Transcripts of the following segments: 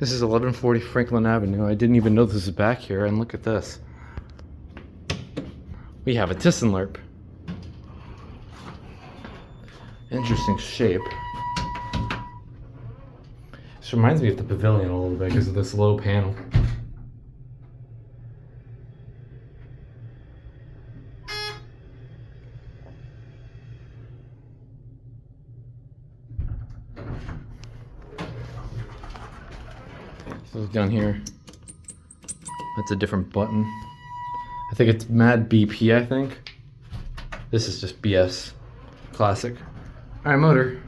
This is 1140 Franklin Avenue. I didn't even know this was back here, and look at this. We have a Thyssenkrupp. Interesting shape. This reminds me of the pavilion a little bit because of this low panel. So down here, that's a different button. I think it's Mad BP, I think. This is just BS. Classic. All right, motor.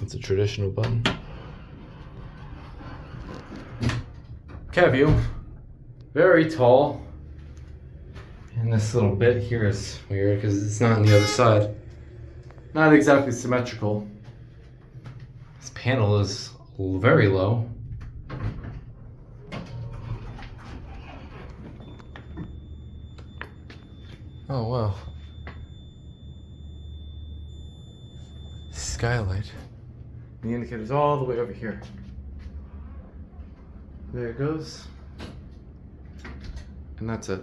It's a traditional button. Cab view, very tall. And this little bit here is weird because it's not on the other side. Not exactly symmetrical. This panel is very low. Oh wow. Skylight. The indicator's all the way over here. There it goes. And that's it.